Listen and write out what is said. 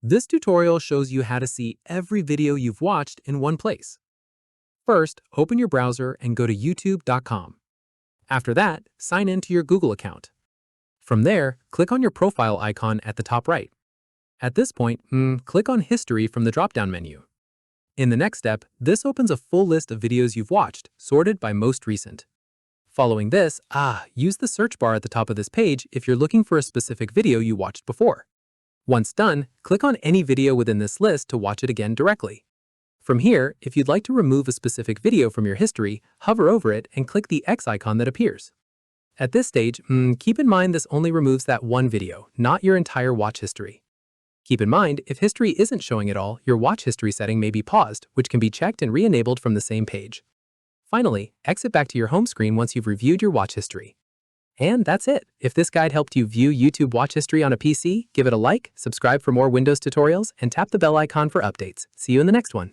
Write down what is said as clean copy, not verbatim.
This tutorial shows you how to see every video you've watched in one place. First, open your browser and go to youtube.com. After that, sign in to your Google account. From there, click on your profile icon at the top right. At this point, click on History from the drop-down menu. In the next step, this opens a full list of videos you've watched, sorted by most recent. Following this, use the search bar at the top of this page if you're looking for a specific video you watched before. Once done, click on any video within this list to watch it again directly. From here, if you'd like to remove a specific video from your history, hover over it and click the X icon that appears. At this stage, keep in mind this only removes that one video, not your entire watch history. Keep in mind, if history isn't showing at all, your watch history setting may be paused, which can be checked and re-enabled from the same page. Finally, exit back to your home screen once you've reviewed your watch history. And that's it. If this guide helped you view YouTube watch history on a PC, give it a like, subscribe for more Windows tutorials, and tap the bell icon for updates. See you in the next one.